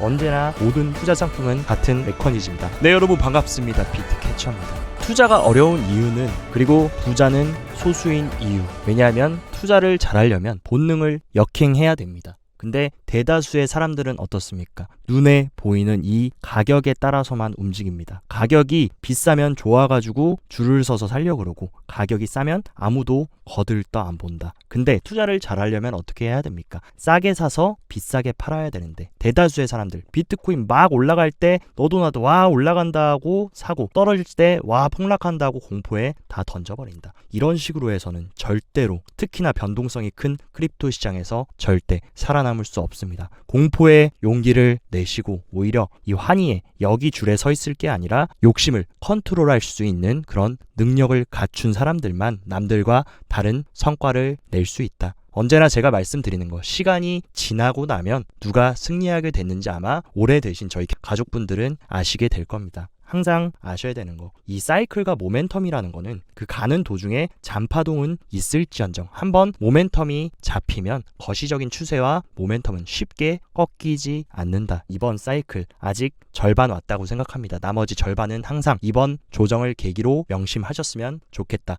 언제나 모든 투자 상품은 같은 메커니즘이다. 네, 여러분 반갑습니다. 비트캐쳐입니다. 투자가 어려운 이유는, 그리고 부자는 소수인 이유. 왜냐하면 투자를 잘하려면 본능을 역행해야 됩니다. 근데 대다수의 사람들은 어떻습니까? 눈에 보이는 이 가격에 따라서만 움직입니다. 가격이 비싸면 좋아가지고 줄을 서서 살려고 그러고, 가격이 싸면 아무도 거들떠 안 본다. 근데 투자를 잘하려면 어떻게 해야 됩니까? 싸게 사서 비싸게 팔아야 되는데, 대다수의 사람들 비트코인 막 올라갈 때 너도 나도 와 올라간다 하고 사고, 떨어질 때 와 폭락한다 하고 공포에 다 던져버린다. 이런 식으로 해서는 절대로, 특히나 변동성이 큰 크립토 시장에서 절대 살아남을 수 없습니다. 공포의 용기를 내시고 오히려 이 환희의 여기 줄에 서 있을 게 아니라 욕심을 컨트롤할 수 있는 그런 능력을 갖춘 사람들만 남들과 다른 성과를 낼 수 있다. 언제나 제가 말씀드리는 거, 시간이 지나고 나면 누가 승리하게 됐는지 아마 오래되신 저희 가족분들은 아시게 될 겁니다. 항상 아셔야 되는 거, 이 사이클과 모멘텀이라는 거는 그 가는 도중에 잔파동은 있을지언정 한번 모멘텀이 잡히면 거시적인 추세와 모멘텀은 쉽게 꺾이지 않는다. 이번 사이클 아직 절반 왔다고 생각합니다. 나머지 절반은 항상 이번 조정을 계기로 명심하셨으면 좋겠다.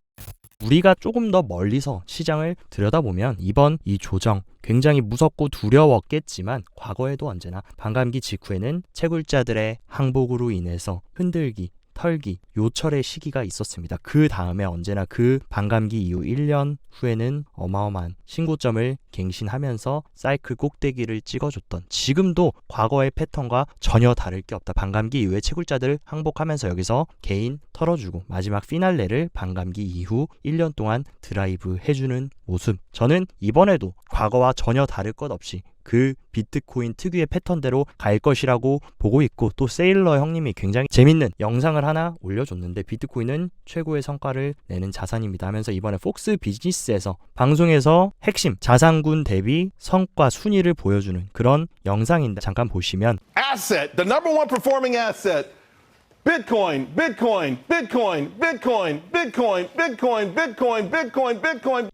우리가 조금 더 멀리서 시장을 들여다보면 이번 이 조정 굉장히 무섭고 두려웠겠지만, 과거에도 언제나 반감기 직후에는 채굴자들의 항복으로 인해서 흔들기, 털기, 요철의 시기가 있었습니다. 그 다음에 언제나 그 반감기 이후 1년 후에는 어마어마한 신고점을 갱신하면서 사이클 꼭대기를 찍어줬던, 지금도 과거의 패턴과 전혀 다를 게 없다. 반감기 이후에 채굴자들 항복하면서 여기서 개인 털어주고 마지막 피날레를 반감기 이후 1년 동안 드라이브 해주는 모습, 저는 이번에도 과거와 전혀 다를 것 없이 그 비트코인 특유의 패턴대로 갈 것이라고 보고 있고, 또 세일러 형님이 굉장히 재밌는 영상을 하나 올려줬는데, 비트코인은 최고의 성과를 내는 자산입니다 하면서 이번에 폭스 비즈니스에서 방송에서 핵심 자산군 대비 성과 순위를 보여주는 그런 영상인데, 잠깐 보시면 Asset, the number one performing asset, Bitcoin, Bitcoin, Bitcoin, Bitcoin, Bitcoin, Bitcoin, Bitcoin, Bitcoin, Bitcoin.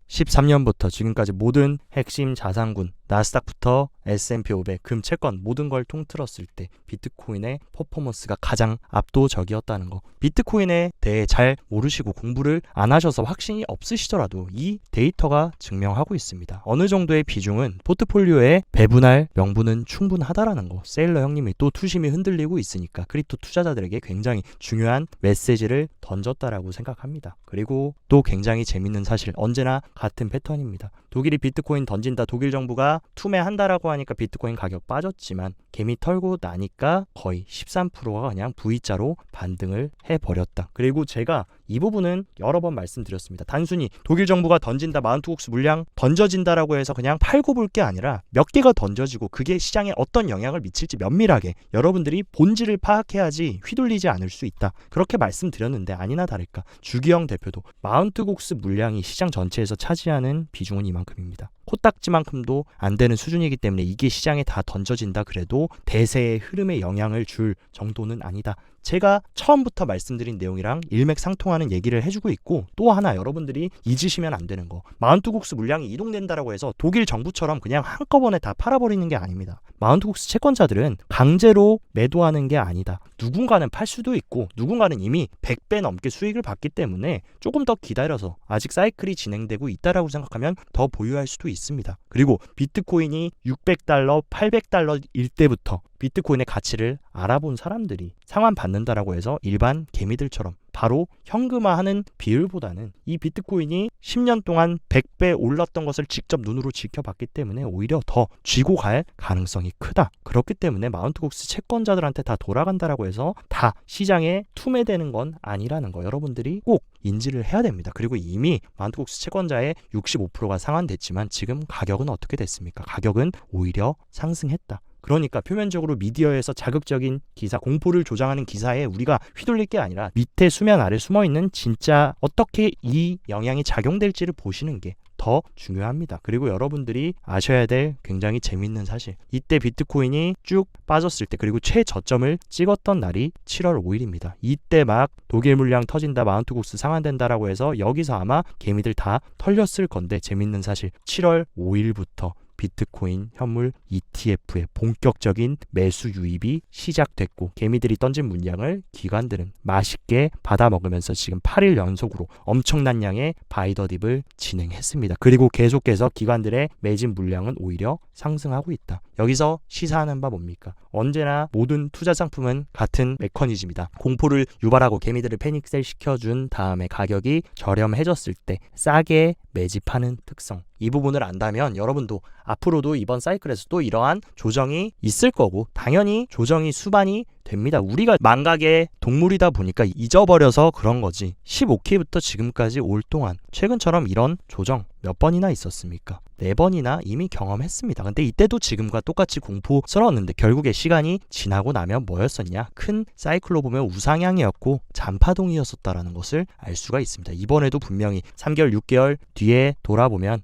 2013년부터 지금까지 모든 핵심 자산군, 나스닥부터 S&P 500, 금, 채권 모든 걸 통틀었을 때 비트코인의 퍼포먼스가 가장 압도적이었다는 거. 비트코인에 대해 잘 모르시고 공부를 안 하셔서 확신이 없으시더라도 이 데이터가 증명하고 있습니다. 어느 정도의 비중은 포트폴리오에 배분할 명분은 충분하다라는 거. 세일러 형님이 또 투심이 흔들리고 있으니까 크립토 투자자들에게 굉장히 중요한 메시지를 던졌다라고 생각합니다. 그리고 또 굉장히 재밌는 사실, 언제나 같은 패턴입니다. 독일이 비트코인 던진다, 독일 정부가 투매한다라고 하니까 비트코인 가격 빠졌지만, 개미 털고 나니까 거의 13%가 그냥 V자로 반등을 해버렸다. 그리고 제가 이 부분은 여러 번 말씀드렸습니다. 단순히 독일 정부가 던진다, 마운트국스 물량 던져진다라고 해서 그냥 팔고 볼 게 아니라 몇 개가 던져지고 그게 시장에 어떤 영향을 미칠지 면밀하게 여러분들이 본질을 파악해야지 휘둘리지 않을 수 있다. 그렇게 말씀드렸는데 아니나 다를까 주기영 대표도 마운트국스 물량이 시장 전체에서 차지하는 비중은 이만큼입니다. 코딱지만큼도 안 되는 수준이기 때문에 이게 시장에 다 던져진다 그래도 대세의 흐름에 영향을 줄 정도는 아니다. 제가 처음부터 말씀드린 내용이랑 일맥상통하는 얘기를 해주고 있고, 또 하나 여러분들이 잊으시면 안 되는 거, 마운트국스 물량이 이동된다라고 해서 독일 정부처럼 그냥 한꺼번에 다 팔아버리는 게 아닙니다. 마운트국스 채권자들은 강제로 매도하는 게 아니다. 누군가는 팔 수도 있고 누군가는 이미 100배 넘게 수익을 받기 때문에 조금 더 기다려서 아직 사이클이 진행되고 있다라고 생각하면 더 보유할 수도 있습니다. 그리고 비트코인이 $600, $800일 때부터 비트코인의 가치를 알아본 사람들이 상환 받는다라고 해서 일반 개미들처럼 바로 현금화하는 비율보다는 이 비트코인이 10년 동안 100배 올랐던 것을 직접 눈으로 지켜봤기 때문에 오히려 더 쥐고 갈 가능성이 크다. 그렇기 때문에 마운트국스 채권자들한테 다 돌아간다라고 해서 다 시장에 투매되는 건 아니라는 거 여러분들이 꼭 인지를 해야 됩니다. 그리고 이미 마운트국스 채권자의 65%가 상환됐지만 지금 가격은 어떻게 됐습니까? 가격은 오히려 상승했다. 그러니까 표면적으로 미디어에서 자극적인 기사, 공포를 조장하는 기사에 우리가 휘둘릴 게 아니라 밑에 수면 아래 숨어있는 진짜 어떻게 이 영향이 작용될지를 보시는 게 더 중요합니다. 그리고 여러분들이 아셔야 될 굉장히 재밌는 사실, 이때 비트코인이 쭉 빠졌을 때, 그리고 최저점을 찍었던 날이 7월 5일입니다. 이때 막 독일 물량 터진다, 마운트국스 상환된다라고 해서 여기서 아마 개미들 다 털렸을 건데, 재밌는 사실 7월 5일부터 비트코인 현물 ETF의 본격적인 매수 유입이 시작됐고 개미들이 던진 물량을 기관들은 맛있게 받아먹으면서 지금 8일 연속으로 엄청난 양의 바이더딥을 진행했습니다. 그리고 계속해서 기관들의 매진 물량은 오히려 상승하고 있다. 여기서 시사하는 바 뭡니까? 언제나 모든 투자 상품은 같은 메커니즘이다. 공포를 유발하고 개미들을 패닉셀 시켜준 다음에 가격이 저렴해졌을 때 싸게 매집하는 특성. 이 부분을 안다면 여러분도 앞으로도 이번 사이클에서 또 이러한 조정이 있을 거고 당연히 조정이 수반이 됩니다. 우리가 망각의 동물이다 보니까 잊어버려서 그런 거지. 15K부터 지금까지 올 동안 최근처럼 이런 조정 몇 번이나 있었습니까? 4번이나 이미 경험했습니다. 근데 이때도 지금과 똑같이 공포스러웠는데 결국에 시간이 지나고 나면 뭐였었냐? 큰 사이클로 보면 우상향이었고 잔파동이었었다라는 것을 알 수가 있습니다. 이번에도 분명히 3개월, 6개월 뒤에 돌아보면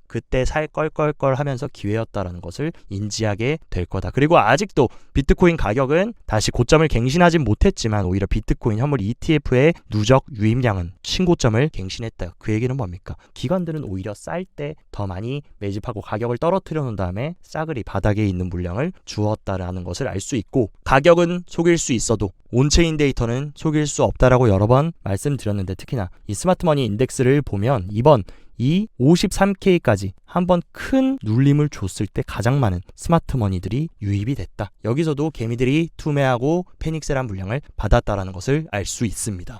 그때 살 껄껄껄 하면서 기회였다라는 것을 인지하게 될 거다. 그리고 아직도 비트코인 가격은 다시 고점을 갱신하진 못했지만 오히려 비트코인 현물 ETF의 누적 유입량은 신고점을 갱신했다. 그 얘기는 뭡니까? 기관들은 오히려 쌀 때 더 많이 매집하고 가격을 떨어뜨려 놓은 다음에 싸그리 바닥에 있는 물량을 주었다라는 것을 알 수 있고 가격은 속일 수 있어도 온체인 데이터는 속일 수 없다라고 여러 번 말씀드렸는데 특히나 이 스마트머니 인덱스를 보면 이번 이 53K까지 한번 큰 눌림을 줬을 때 가장 많은 스마트머니들이 유입이 됐다. 여기서도 개미들이 투매하고 패닉셀한 물량을 받았다라는 것을 알 수 있습니다.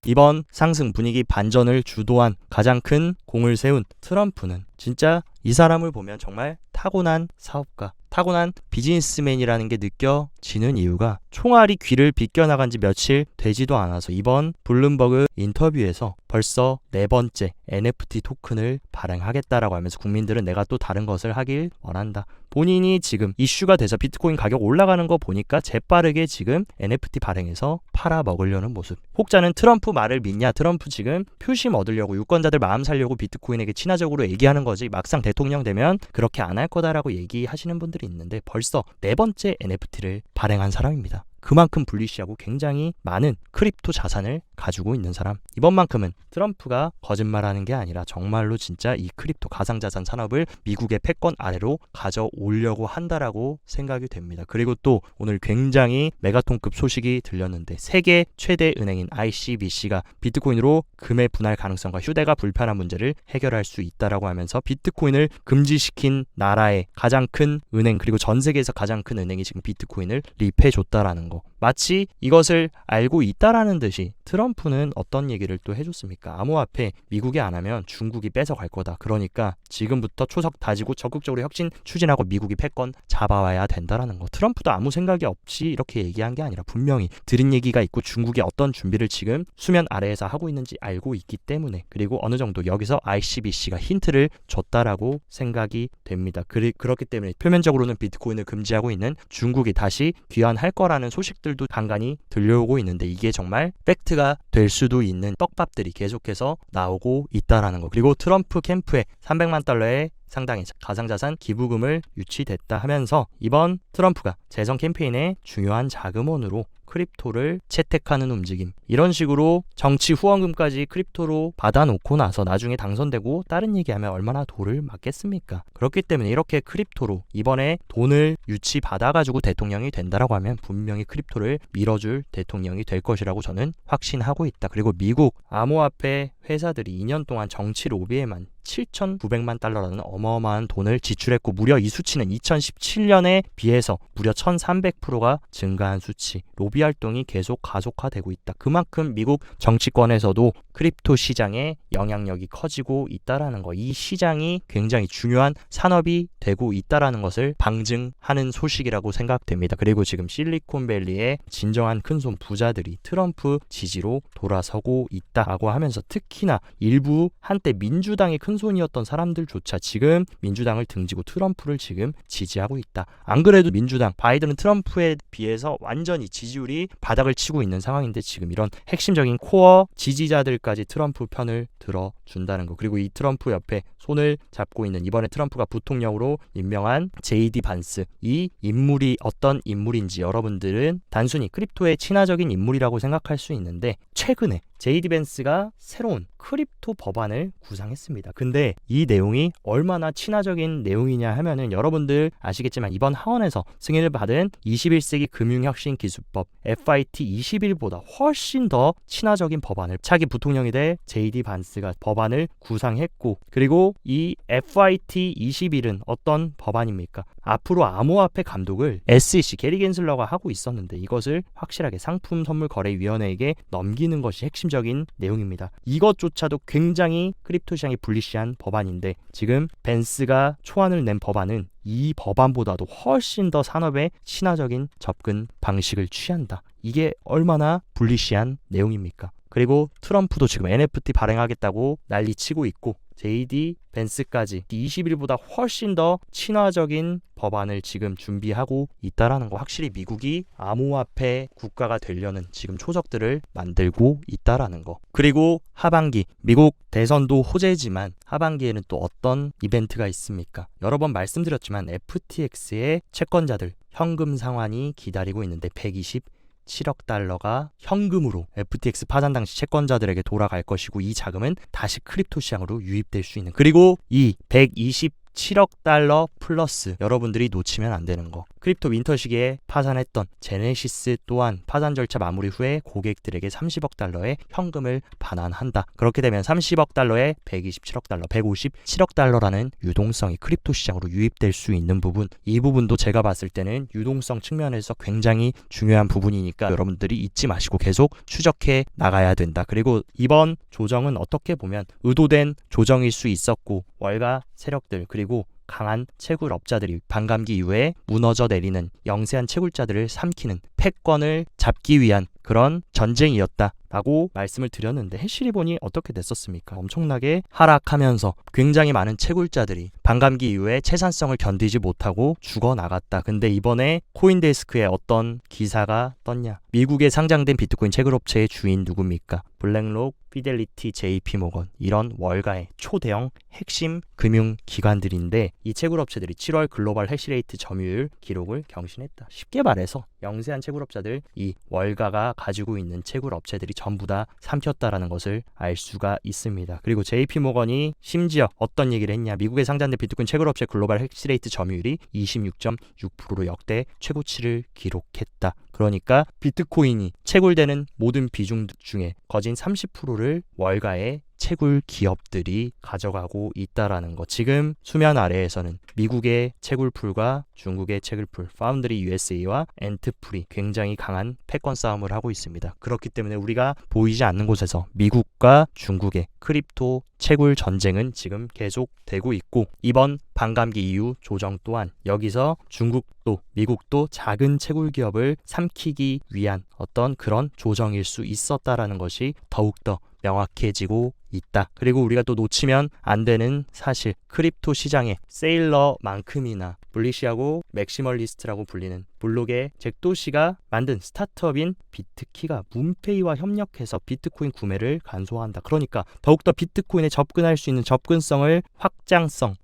이번 상승 분위기 반전을 주도한 가장 큰 공을 세운 트럼프는 진짜 이 사람을 보면 정말 타고난 사업가, 타고난 비즈니스맨이라는 게 느껴지는 이유가 총알이 귀를 비껴나간 지 며칠 되지도 않아서 이번 블룸버그 인터뷰에서 벌써 4번째 NFT 토큰을 발행하겠다라고 하면서 국민들은 내가 또 다른 것을 하길 원한다. 본인이 지금 이슈가 돼서 비트코인 가격 올라가는 거 보니까 재빠르게 지금 NFT 발행해서 팔아먹으려는 모습. 혹자는 트럼프 말을 믿냐? 트럼프 지금 표심 얻으려고 유권자들 마음 살려고 비트코인에게 친화적으로 얘기하는 거지 막상 대통령 되면 그렇게 안 할 거다라고 얘기하시는 분들이 있는데 벌써 4번째 NFT를 발행한 사람입니다. 그만큼 불리시하고 굉장히 많은 크립토 자산을 가지고 있는 사람. 이번만큼은 트럼프가 거짓말하는 게 아니라 정말로 진짜 이 크립토 가상자산 산업을 미국의 패권 아래로 가져오려고 한다라고 생각이 됩니다. 그리고 또 오늘 굉장히 메가톤급 소식이 들렸는데 세계 최대 은행인 ICBC가 비트코인으로 금의 분할 가능성과 휴대가 불편한 문제를 해결할 수 있다라고 하면서 비트코인을 금지시킨 나라의 가장 큰 은행 그리고 전 세계에서 가장 큰 은행이 지금 비트코인을 립해줬다라는 거. 마치 이것을 알고 있다라는 듯이 트럼프는 어떤 얘기를 또 해줬습니까? 암호화폐 미국이 안 하면 중국이 뺏어갈 거다. 그러니까 지금부터 초석 다지고 적극적으로 혁신 추진하고 미국이 패권 잡아와야 된다라는 거. 트럼프도 아무 생각이 없이 이렇게 얘기한 게 아니라 분명히 들은 얘기가 있고 중국이 어떤 준비를 지금 수면 아래에서 하고 있는지 알고 있기 때문에 그리고 어느 정도 여기서 ICBC가 힌트를 줬다라고 생각이 됩니다. 그렇기 때문에 표면적으로는 비트코인을 금지하고 있는 중국이 다시 귀환할 거라는 소식들도 간간히 들려오고 있는데 이게 정말 팩트가 될 수도 있는 떡밥들이 계속해서 나오고 있다라는 거. 그리고 트럼프 캠프에 300만 달러의 상당히 가상자산 기부금을 유치됐다 하면서 이번 트럼프가 재선 캠페인의 중요한 자금원으로 크립토를 채택하는 움직임 이런 식으로 정치 후원금까지 크립토로 받아놓고 나서 나중에 당선되고 다른 얘기하면 얼마나 돌을 맞겠습니까? 그렇기 때문에 이렇게 크립토로 이번에 돈을 유치받아가지고 대통령이 된다라고 하면 분명히 크립토를 밀어줄 대통령이 될 것이라고 저는 확신하고 있다. 그리고 미국 암호화폐 회사들이 2년 동안 정치 로비에만 7,900만 달러라는 어마어마한 돈을 지출했고 무려 이 수치는 2017년에 비해서 무려 1,300%가 증가한 수치. 로비 활동이 계속 가속화되고 있다. 그만큼 미국 정치권에서도 크립토 시장의 영향력이 커지고 있다라는 거. 이 시장이 굉장히 중요한 산업이 되고 있다라는 것을 방증하는 소식이라고 생각됩니다. 그리고 지금 실리콘밸리의 진정한 큰손 부자들이 트럼프 지지로 돌아서고 있다라고 하면서 특히나 일부 한때 민주당의 큰손이었던 사람들조차 지금 민주당을 등지고 트럼프를 지금 지지하고 있다. 안 그래도 민주당 바이든은 트럼프에 비해서 완전히 지지율이 바닥을 치고 있는 상황인데 지금 이런 핵심적인 코어 지지자들까지 트럼프 편을 들어준다는 거. 그리고 이 트럼프 옆에 손을 잡고 있는 이번에 트럼프가 부통령으로 임명한 JD 반스. 이 인물이 어떤 인물인지 여러분들은 단순히 크립토의 친화적인 인물이라고 생각할 수 있는데 최근에 JD 벤스가 새로운 크립토 법안을 구상했습니다. 근데 이 내용이 얼마나 친화적인 내용이냐 하면은 여러분들 아시겠지만 이번 하원에서 승인을 받은 21세기 금융혁신 기술법 FIT 21보다 훨씬 더 친화적인 법안을 차기 부통령이 될 JD 벤스가 법안을 구상했고, 그리고 이 FIT 21은 어떤 법안입니까? 앞으로 암호화폐 감독을 SEC 게리 겐슬러가 하고 있었는데 이것을 확실하게 상품선물거래위원회에게 넘기는 것이 핵심적인 내용입니다. 이것조차도 굉장히 크립토 시장이 불리시한 법안인데 지금 벤스가 초안을 낸 법안은 이 법안보다도 훨씬 더 산업에 친화적인 접근 방식을 취한다. 이게 얼마나 불리시한 내용입니까? 그리고 트럼프도 지금 NFT 발행하겠다고 난리치고 있고 JD 벤스까지 20일보다 훨씬 더 친화적인 법안을 지금 준비하고 있다라는 거, 확실히 미국이 암호화폐 국가가 되려는 지금 초적들을 만들고 있다라는 거. 그리고 하반기 미국 대선도 호재지만 하반기에는 또 어떤 이벤트가 있습니까? 여러 번 말씀드렸지만 FTX의 채권자들 현금 상환이 기다리고 있는데 127억 달러가 현금으로 FTX 파산 당시 채권자들에게 돌아갈 것이고 이 자금은 다시 크립토 시장으로 유입될 수 있는, 그리고 이 127억 달러 플러스 여러분들이 놓치면 안 되는 거, 크립토 윈터 시기에 파산했던 제네시스 또한 파산 절차 마무리 후에 고객들에게 30억 달러의 현금을 반환한다. 그렇게 되면 30억 달러에 127억 달러, 157억 달러라는 유동성이 크립토 시장으로 유입될 수 있는 부분, 이 부분도 제가 봤을 때는 유동성 측면에서 굉장히 중요한 부분이니까 여러분들이 잊지 마시고 계속 추적해 나가야 된다. 그리고 이번 조정은 어떻게 보면 의도된 조정일 수 있었고 월가 세력들 그리고 강한 채굴업자들이 반감기 이후에 무너져 내리는 영세한 채굴자들을 삼키는 패권을 잡기 위한 그런 전쟁이었다라고 말씀을 드렸는데 해시리본이 어떻게 됐었습니까? 엄청나게 하락하면서 굉장히 많은 채굴자들이 반감기 이후에 채산성을 견디지 못하고 죽어나갔다. 근데 이번에 코인데스크에 어떤 기사가 떴냐? 미국에 상장된 비트코인 채굴업체의 주인 누굽니까? 블랙록, 피델리티, JP모건 이런 월가의 초대형 핵심 금융기관들인데 이 채굴업체들이 7월 글로벌 해시레이트 점유율 기록을 경신했다. 쉽게 말해서 영세한 채굴업자들, 이 월가가 가지고 있는 채굴업체들이 전부 다 삼켰다라는 것을 알 수가 있습니다. 그리고 JP모건이 심지어 어떤 얘기를 했냐? 미국에 상장된 비트코인 채굴업체 글로벌 해시레이트 점유율이 26.6%로 역대 최고치를 기록했다. 그러니까 비트코인이 채굴되는 모든 비중 중에 거진 30%를 월가의 채굴 기업들이 가져가고 있다라는 것. 지금 수면 아래에서는 미국의 채굴풀과 중국의 채굴풀 파운드리 USA와 엔트풀이 굉장히 강한 패권 싸움을 하고 있습니다. 그렇기 때문에 우리가 보이지 않는 곳에서 미국과 중국의 크립토 채굴 전쟁은 지금 계속되고 있고 이번 반감기 이후 조정 또한 여기서 중국도 미국도 작은 채굴 기업을 삼키기 위한 어떤 그런 조정일 수 있었다라는 것이 더욱더 명확해지고 있다. 그리고 우리가 또 놓치면 안 되는 사실, 크립토 시장의 세일러만큼이나 불리시하고 맥시멀리스트라고 불리는 블록의 잭도시가 만든 스타트업인 비트키가 문페이와 협력해서 비트코인 구매를 간소화한다. 그러니까 더욱더 비트코인에 접근할 수 있는 접근성을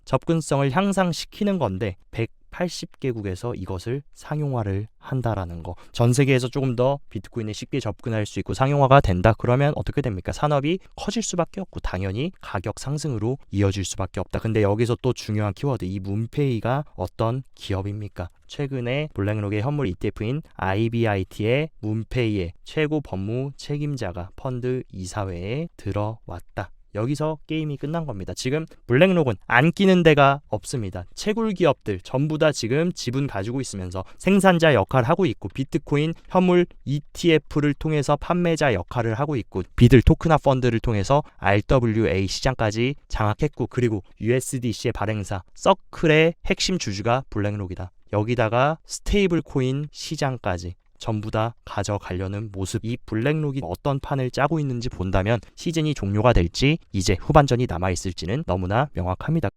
접근성을 향상시키는 건데 180개국에서 이것을 상용화를 한다라는 거. 전 세계에서 조금 더 비트코인에 쉽게 접근할 수 있고 상용화가 된다. 그러면 어떻게 됩니까? 산업이 커질 수밖에 없고 당연히 가격 상승으로 이어질 수밖에 없다. 근데 여기서 또 중요한 키워드, 이 문페이가 어떤 기업입니까? 최근에 블랙록의 현물 ETF인 IBIT의 문페이의 최고 법무 책임자가 펀드 이사회에 들어왔다. 여기서 게임이 끝난 겁니다. 지금 블랙록은 안 끼는 데가 없습니다. 채굴 기업들 전부 다 지금 지분 가지고 있으면서 생산자 역할을 하고 있고 비트코인 현물 ETF를 통해서 판매자 역할을 하고 있고 비들 토크나 펀드를 통해서 RWA 시장까지 장악했고 그리고 USDC의 발행사 서클의 핵심 주주가 블랙록이다. 여기다가 스테이블 코인 시장까지 전부 다 가져가려는 모습. 이 블랙록이 어떤 판을 짜고 있는지 본다면 시즌이 종료가 될지 이제 후반전이 남아있을지는 너무나 명확합니다.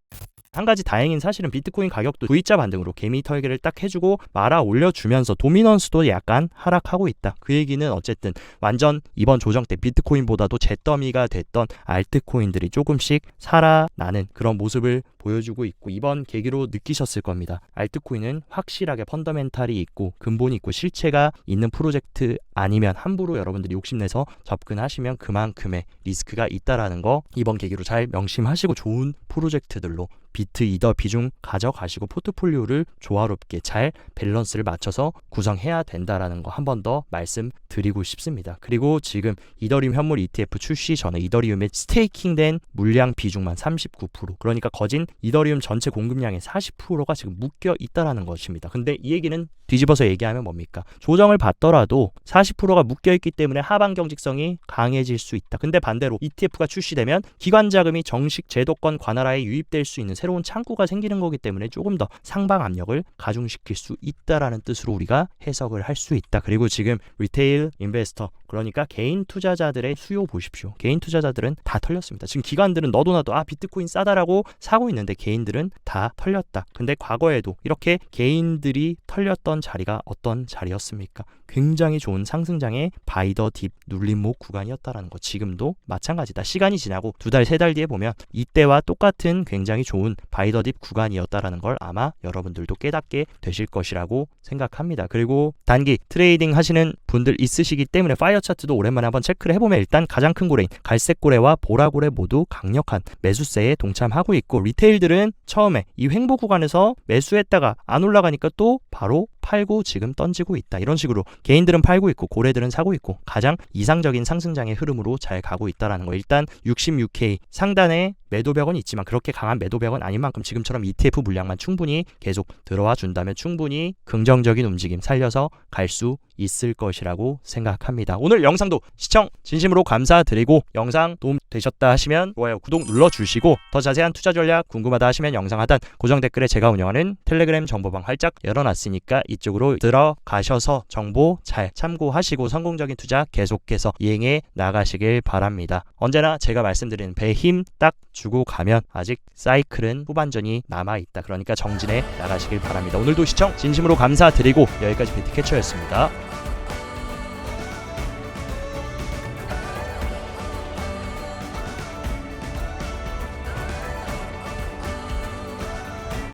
한 가지 다행인 사실은 비트코인 가격도 V자 반등으로 개미 털기를 딱 해주고 말아 올려주면서 도미넌스도 약간 하락하고 있다. 그 얘기는 어쨌든 완전 이번 조정 때 비트코인보다도 잿더미가 됐던 알트코인들이 조금씩 살아나는 그런 모습을 보여주고 있고, 이번 계기로 느끼셨을 겁니다. 알트코인은 확실하게 펀더멘탈이 있고 근본이 있고 실체가 있는 프로젝트 아니면 함부로 여러분들이 욕심내서 접근하시면 그만큼의 리스크가 있다라는 거 이번 계기로 잘 명심하시고 좋은 프로젝트들로 비트 이더 비중 가져가시고 포트폴리오를 조화롭게 잘 밸런스를 맞춰서 구성해야 된다라는 거 한 번 더 말씀드리고 싶습니다. 그리고 지금 이더리움 현물 ETF 출시 전에 이더리움의 스테이킹된 물량 비중만 39%, 그러니까 거진 이더리움 전체 공급량의 40%가 지금 묶여 있다라는 것입니다. 근데 이 얘기는 뒤집어서 얘기하면 뭡니까? 조정을 받더라도 40%가 묶여 있기 때문에 하방 경직성이 강해질 수 있다. 근데 반대로 ETF가 출시되면 기관 자금이 정식 제도권 관할하에 유입될 수 있는 새로운 창구가 생기는 거기 때문에 조금 더 상방 압력을 가중시킬 수 있다라는 뜻으로 우리가 해석을 할 수 있다. 그리고 지금 리테일 인베스터, 그러니까 개인 투자자들의 수요 보십시오. 개인 투자자들은 다 털렸습니다. 지금 기관들은 너도 나도 비트코인 싸다라고 사고 있는데 개인들은 다 털렸다. 근데 과거에도 이렇게 개인들이 털렸던 자리가 어떤 자리였습니까? 굉장히 좋은 상승장의 바이 더 딥 눌림목 구간이었다라는 거. 지금도 마찬가지다. 시간이 지나고 2달, 3달 뒤에 보면 이때와 똑같은 굉장히 좋은 바이 더 딥 구간이었다라는 걸 아마 여러분들도 깨닫게 되실 것이라고 생각합니다. 그리고 단기 트레이딩 하시는 분들 있으시기 때문에 파이어 차트도 오랜만에 한번 체크를 해보면 일단 가장 큰 고래인 갈색 고래와 보라 고래 모두 강력한 매수세에 동참하고 있고, 리테일들은 처음에 이 횡보 구간에서 매수했다가 안 올라가니까 또 바로 팔고 지금 던지고 있다. 이런 식으로 개인들은 팔고 있고 고래들은 사고 있고 가장 이상적인 상승장의 흐름으로 잘 가고 있다라는 거. 일단 66K 상단에 매도벽은 있지만 그렇게 강한 매도벽은 아닌 만큼 지금처럼 ETF 물량만 충분히 계속 들어와 준다면 충분히 긍정적인 움직임 살려서 갈 수 있을 것이라고 생각합니다. 오늘 영상도 시청 진심으로 감사드리고, 영상 도움 되셨다 하시면 좋아요, 구독 눌러주시고, 더 자세한 투자 전략 궁금하다 하시면 영상 하단 고정 댓글에 제가 운영하는 텔레그램 정보방 활짝 열어놨으니까 이쪽으로 들어가셔서 정보 잘 참고하시고 성공적인 투자 계속해서 이행해 나가시길 바랍니다. 언제나 제가 말씀드리는 배에 힘 딱 주고 가면 아직 사이클은 후반전이 남아있다. 그러니까 정진해 나가시길 바랍니다. 오늘도 시청 진심으로 감사드리고 여기까지 비트캐쳐였습니다.